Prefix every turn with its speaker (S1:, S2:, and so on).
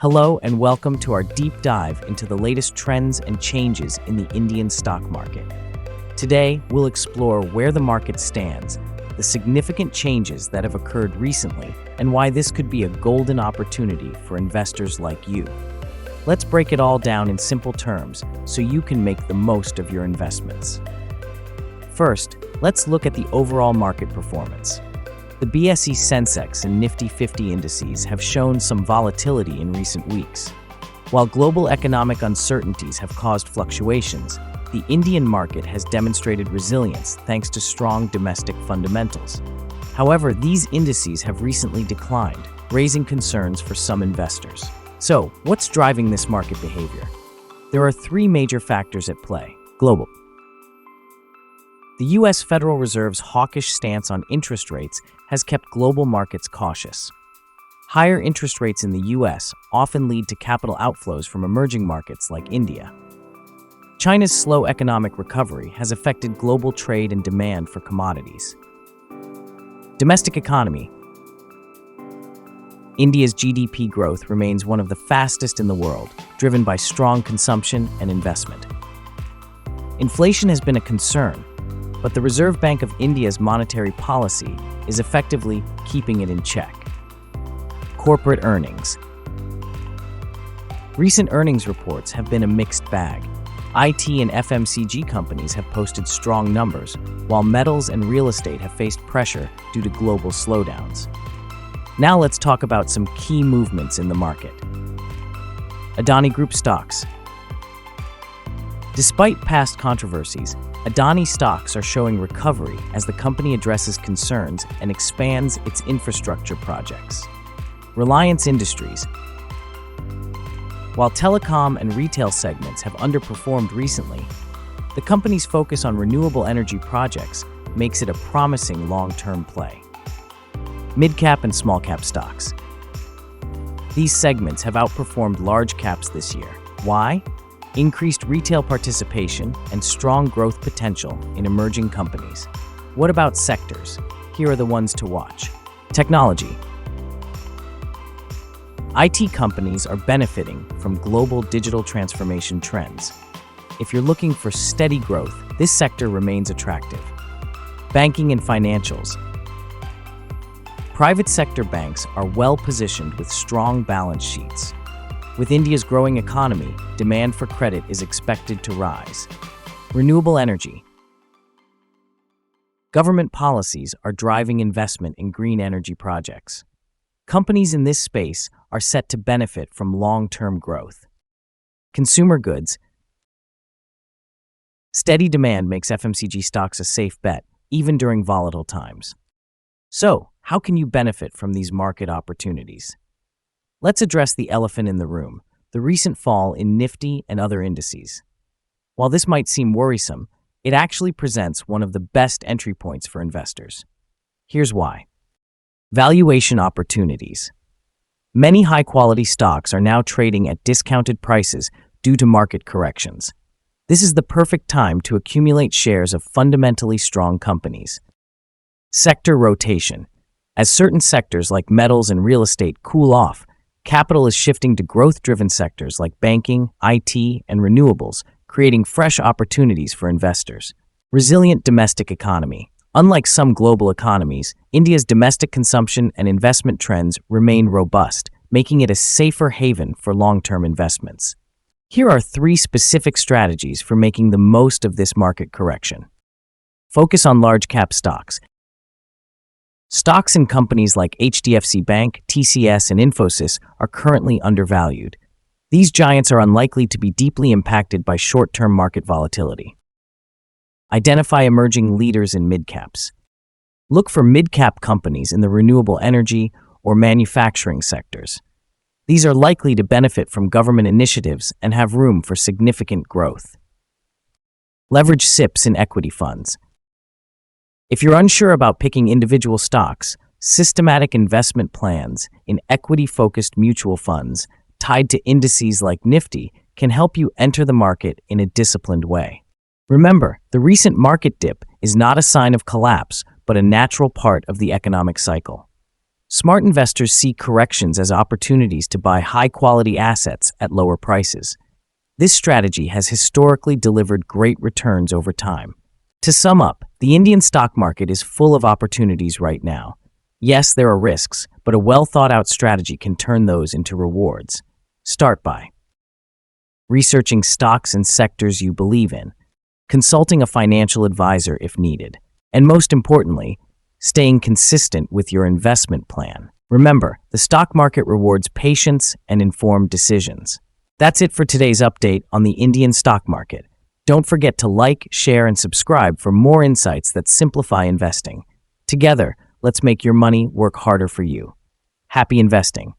S1: Hello and welcome to our deep dive into the latest trends and changes in the Indian stock market. Today, we'll explore where the market stands, the significant changes that have occurred recently, and why this could be a golden opportunity for investors like you. Let's break it all down in simple terms so you can make the most of your investments. First, let's look at the overall market performance. The BSE Sensex and Nifty 50 indices have shown some volatility in recent weeks. While global economic uncertainties have caused fluctuations, the Indian market has demonstrated resilience thanks to strong domestic fundamentals. However, these indices have recently declined, raising concerns for some investors. So, what's driving this market behavior? There are three major factors at play. Global. The U.S. Federal Reserve's hawkish stance on interest rates has kept global markets cautious. Higher interest rates in the U.S. often lead to capital outflows from emerging markets like India. China's slow economic recovery has affected global trade and demand for commodities. Domestic economy. India's GDP growth remains one of the fastest in the world, driven by strong consumption and investment. Inflation has been a concern, but the Reserve Bank of India's monetary policy is effectively keeping it in check. Corporate earnings. Recent earnings reports have been a mixed bag. IT and FMCG companies have posted strong numbers, while metals and real estate have faced pressure due to global slowdowns. Now let's talk about some key movements in the market. Adani Group stocks. Despite past controversies, Adani stocks are showing recovery as the company addresses concerns and expands its infrastructure projects. Reliance Industries. While telecom and retail segments have underperformed recently, the company's focus on renewable energy projects makes it a promising long-term play. Mid-cap and small-cap stocks. These segments have outperformed large caps this year. Why? Increased retail participation and strong growth potential in emerging companies. What about sectors? Here are the ones to watch. Technology. IT companies are benefiting from global digital transformation trends. If you're looking for steady growth, this sector remains attractive. Banking and financials. Private sector banks are well positioned with strong balance sheets. With India's growing economy, demand for credit is expected to rise. Renewable energy. Government policies are driving investment in green energy projects. Companies in this space are set to benefit from long-term growth. Consumer goods. Steady demand makes FMCG stocks a safe bet, even during volatile times. So, how can you benefit from these market opportunities? Let's address the elephant in the room, the recent fall in Nifty and other indices. While this might seem worrisome, it actually presents one of the best entry points for investors. Here's why. Valuation opportunities. Many high-quality stocks are now trading at discounted prices due to market corrections. This is the perfect time to accumulate shares of fundamentally strong companies. Sector rotation. As certain sectors like metals and real estate cool off, capital is shifting to growth-driven sectors like banking, IT, and renewables, creating fresh opportunities for investors. Resilient domestic economy. Unlike some global economies, India's domestic consumption and investment trends remain robust, making it a safer haven for long-term investments. Here are three specific strategies for making the most of this market correction. Focus on large-cap stocks. Stocks in companies like HDFC Bank, TCS, and Infosys are currently undervalued. These giants are unlikely to be deeply impacted by short-term market volatility. Identify emerging leaders in mid-caps. Look for mid-cap companies in the renewable energy or manufacturing sectors. These are likely to benefit from government initiatives and have room for significant growth. Leverage SIPs in equity funds. If you're unsure about picking individual stocks, systematic investment plans in equity-focused mutual funds tied to indices like Nifty can help you enter the market in a disciplined way. Remember, the recent market dip is not a sign of collapse, but a natural part of the economic cycle. Smart investors see corrections as opportunities to buy high-quality assets at lower prices. This strategy has historically delivered great returns over time. To sum up, the Indian stock market is full of opportunities right now. Yes, there are risks, but a well-thought-out strategy can turn those into rewards. Start by researching stocks and sectors you believe in, consulting a financial advisor if needed, and most importantly, staying consistent with your investment plan. Remember, the stock market rewards patience and informed decisions. That's it for today's update on the Indian stock market. Don't forget to like, share, and subscribe for more insights that simplify investing. Together, let's make your money work harder for you. Happy investing.